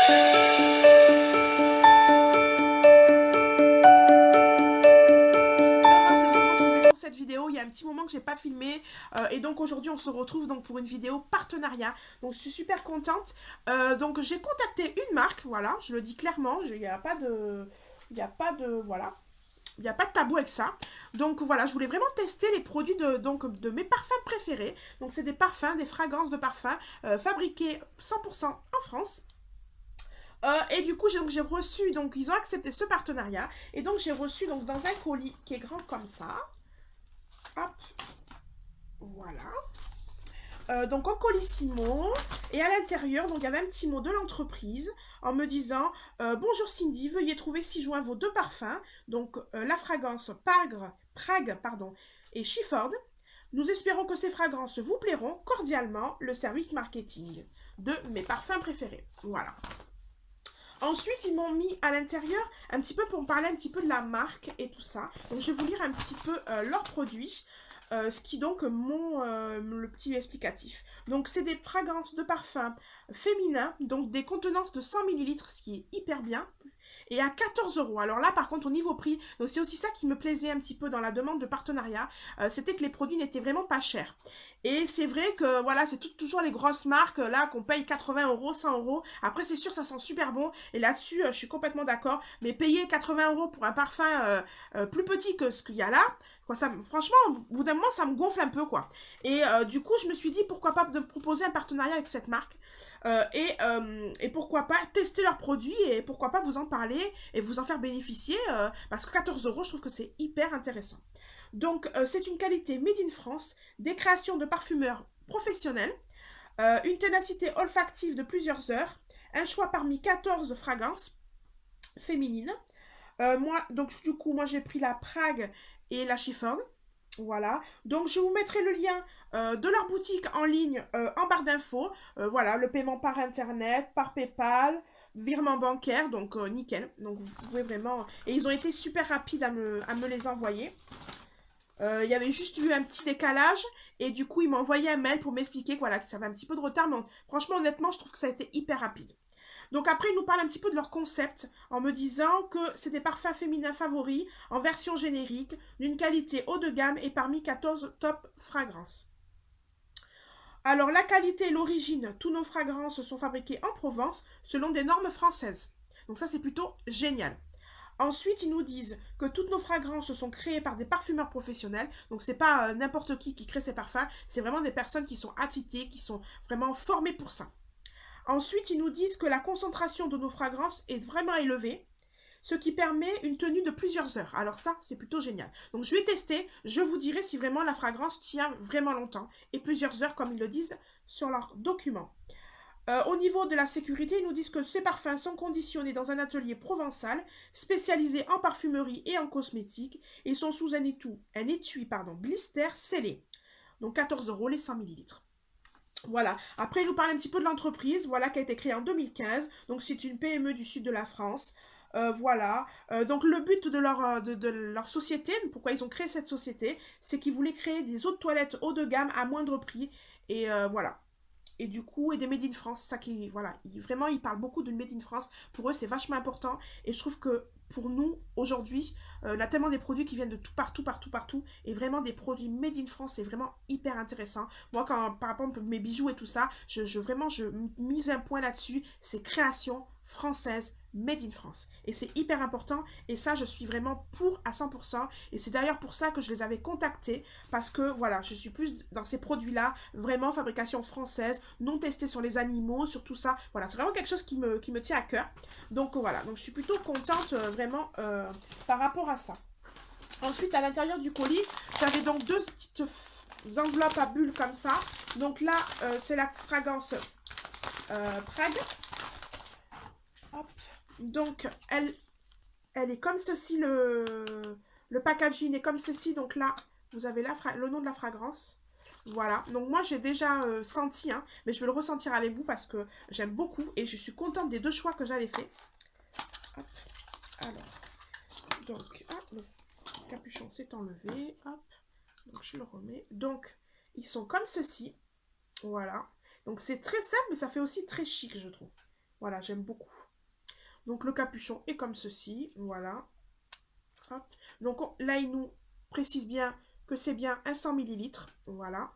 Cette vidéo, il y a un petit moment que j'ai pas filmé et donc aujourd'hui on se retrouve donc pour une vidéo partenariat, donc je suis super contente. Donc j'ai contacté une marque, voilà, je le dis clairement, il n'y a pas de voilà, il n'y a pas de tabou avec ça. Donc voilà, je voulais vraiment tester les produits de mes parfums préférés. Donc c'est des parfums, des fragrances de parfums fabriqués 100% en France. Et du coup, j'ai reçu, donc ils ont accepté ce partenariat. Et donc j'ai reçu donc dans un colis qui est grand comme ça. Hop, voilà. Donc en colissimo, et à l'intérieur, donc il y avait un petit mot de l'entreprise en me disant bonjour Cindy, veuillez trouver ci-joint vos deux parfums, donc la fragrance Prague pardon, et Chifford. Nous espérons que ces fragrances vous plairont. Cordialement, le service marketing de mes parfums préférés. Voilà. Ensuite, ils m'ont mis à l'intérieur un petit peu pour me parler un petit peu de la marque et tout ça. Donc, je vais vous lire un petit peu leurs produits. Ce qui donc le petit explicatif. Donc c'est des fragrances de parfum féminins, donc des contenances de 100 millilitres, ce qui est hyper bien, et à 14 euros. Alors là par contre au niveau prix, donc c'est aussi ça qui me plaisait un petit peu dans la demande de partenariat, c'était que les produits n'étaient vraiment pas chers. Et c'est vrai que voilà, c'est toujours les grosses marques là qu'on paye 80 euros, 100 euros. Après c'est sûr ça sent super bon, et là-dessus je suis complètement d'accord, mais payer 80 euros pour un parfum plus petit que ce qu'il y a là, quoi, ça, franchement, au bout d'un moment, ça me gonfle un peu, quoi. Et du coup, je me suis dit, pourquoi pas de proposer un partenariat avec cette marque et pourquoi pas tester leurs produits et pourquoi pas vous en parler et vous en faire bénéficier parce que 14 euros, je trouve que c'est hyper intéressant. Donc, c'est une qualité made in France, des créations de parfumeurs professionnels, une ténacité olfactive de plusieurs heures, un choix parmi 14 fragrances féminines. Moi, donc du coup, moi j'ai pris la Prague et la Chiffon. Voilà. Donc je vous mettrai le lien de leur boutique en ligne en barre d'infos. Voilà, le paiement par internet, par PayPal, virement bancaire, donc nickel. Donc vous pouvez vraiment. Et ils ont été super rapides à me les envoyer. Il y avait juste eu un petit décalage et du coup ils m'ont envoyé un mail pour m'expliquer que, voilà, que ça avait un petit peu de retard, mais franchement honnêtement je trouve que ça a été hyper rapide. Donc après, ils nous parlent un petit peu de leur concept en me disant que c'est des parfums féminins favoris en version générique, d'une qualité haut de gamme et parmi 14 top fragrances. Alors la qualité et l'origine, tous nos fragrances sont fabriquées en Provence selon des normes françaises. Donc ça c'est plutôt génial. Ensuite, ils nous disent que toutes nos fragrances sont créées par des parfumeurs professionnels. Donc, c'est pas n'importe qui crée ces parfums. C'est vraiment des personnes qui sont attitées, qui sont vraiment formées pour ça. Ensuite, ils nous disent que la concentration de nos fragrances est vraiment élevée, ce qui permet une tenue de plusieurs heures. Alors ça, c'est plutôt génial. Donc je vais tester, je vous dirai si vraiment la fragrance tient vraiment longtemps, et plusieurs heures comme ils le disent sur leur document. Au niveau de la sécurité, ils nous disent que ces parfums sont conditionnés dans un atelier provençal spécialisé en parfumerie et en cosmétique et sont sous un étui blister scellé. Donc 14 euros les 100 millilitres. Voilà. Après, il nous parle un petit peu de l'entreprise, voilà, qui a été créée en 2015. Donc, c'est une PME du sud de la France. Voilà. Donc, le but de leur société, pourquoi ils ont créé cette société, c'est qu'ils voulaient créer des eaux de toilette haut de gamme à moindre prix. Et voilà. Et du coup, et des Made in France, ça qui, voilà, vraiment, ils parlent beaucoup de Made in France. Pour eux, c'est vachement important. Et je trouve que pour nous, aujourd'hui, on a tellement des produits qui viennent de tout partout, partout, partout. Et vraiment, des produits Made in France, c'est vraiment hyper intéressant. Moi, quand, par exemple, mes bijoux et tout ça, vraiment, je mise un point là-dessus. C'est création française, Made in France. Et c'est hyper important. Et ça, je suis vraiment pour à 100%. Et c'est d'ailleurs pour ça que je les avais contactés. Parce que, voilà, je suis plus dans ces produits-là. Vraiment, fabrication française, non testée sur les animaux, sur tout ça. Voilà, c'est vraiment quelque chose qui me tient à cœur. Donc, voilà. Donc, je suis plutôt contente, vraiment, par rapport à ça. Ensuite, à l'intérieur du colis, j'avais donc deux petites enveloppes à bulles comme ça. Donc là, c'est la fragrance Prague. Hop. Donc, elle est comme ceci, le packaging est comme ceci. Donc là, vous avez le nom de la fragrance. Voilà, donc moi j'ai déjà senti, hein, mais je vais le ressentir avec vous parce que j'aime beaucoup et je suis contente des deux choix que j'avais fait. Hop. Alors, donc, le capuchon s'est enlevé, hop, donc je le remets. Donc, ils sont comme ceci, voilà. Donc c'est très simple, mais ça fait aussi très chic, je trouve. Voilà, j'aime beaucoup. Donc le capuchon est comme ceci, voilà. Hop. Donc là, il nous précise bien que c'est bien un 100 ml, voilà.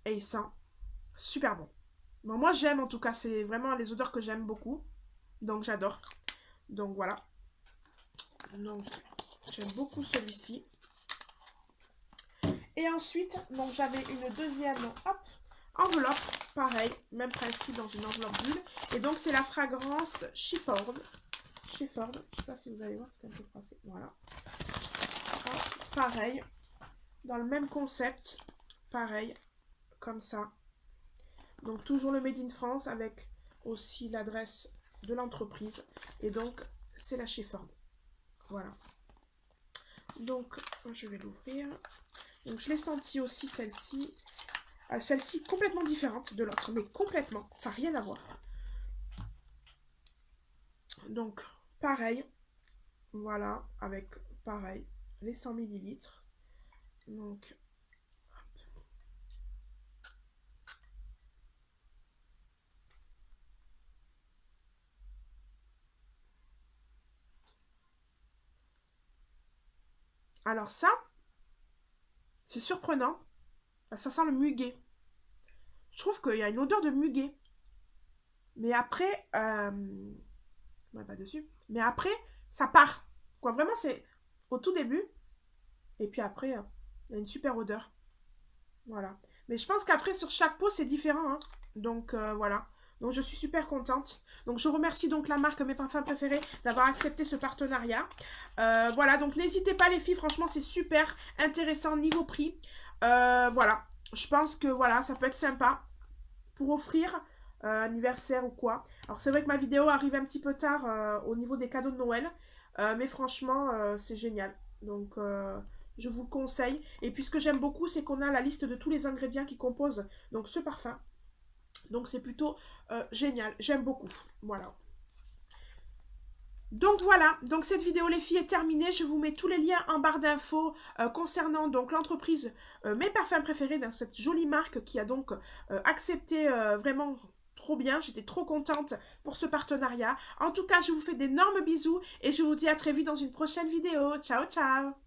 Et il sent super bon. Bon, moi j'aime en tout cas, c'est vraiment les odeurs que j'aime beaucoup. Donc j'adore. Donc voilà. Donc j'aime beaucoup celui-ci. Et ensuite, donc j'avais une deuxième enveloppe, pareil, même principe dans une enveloppe bulle. Et donc c'est la fragrance Chifford. Chifford, je ne sais pas si vous allez voir, c'est un peu froissé. Voilà. Pareil, dans le même concept, pareil, comme ça. Donc toujours le Made in France avec aussi l'adresse de l'entreprise. Et donc c'est la Chifford. Voilà. Donc je vais l'ouvrir. Donc je l'ai senti aussi celle-ci. Celle-ci complètement différente de l'autre, mais complètement, ça n'a rien à voir. Donc pareil, voilà, avec pareil, les 100 ml. Donc alors ça, c'est surprenant. Ça sent le muguet. Je trouve qu'il y a une odeur de muguet. Mais après, ouais, pas dessus. Mais après, ça part. Quoi, vraiment, c'est au tout début. Et puis après, il y a une super odeur. Voilà. Mais je pense qu'après, sur chaque peau, c'est différent. Hein. Donc, voilà. Donc, je suis super contente. Donc, je remercie donc la marque Mes Parfums Préférés d'avoir accepté ce partenariat. Voilà. Donc, n'hésitez pas, les filles. Franchement, c'est super intéressant niveau prix. Voilà. Je pense que, voilà, ça peut être sympa pour offrir anniversaire ou quoi. Alors, c'est vrai que ma vidéo arrive un petit peu tard au niveau des cadeaux de Noël. Mais franchement, c'est génial. Donc, je vous le conseille. Et puis, ce que j'aime beaucoup, c'est qu'on a la liste de tous les ingrédients qui composent donc ce parfum. Donc, c'est plutôt génial. J'aime beaucoup. Voilà. Donc voilà, donc cette vidéo les filles est terminée, je vous mets tous les liens en barre d'infos concernant donc l'entreprise Mes Parfums Préférés, dans cette jolie marque qui a donc accepté vraiment trop bien, j'étais trop contente pour ce partenariat. En tout cas, je vous fais d'énormes bisous et je vous dis à très vite dans une prochaine vidéo. Ciao ciao.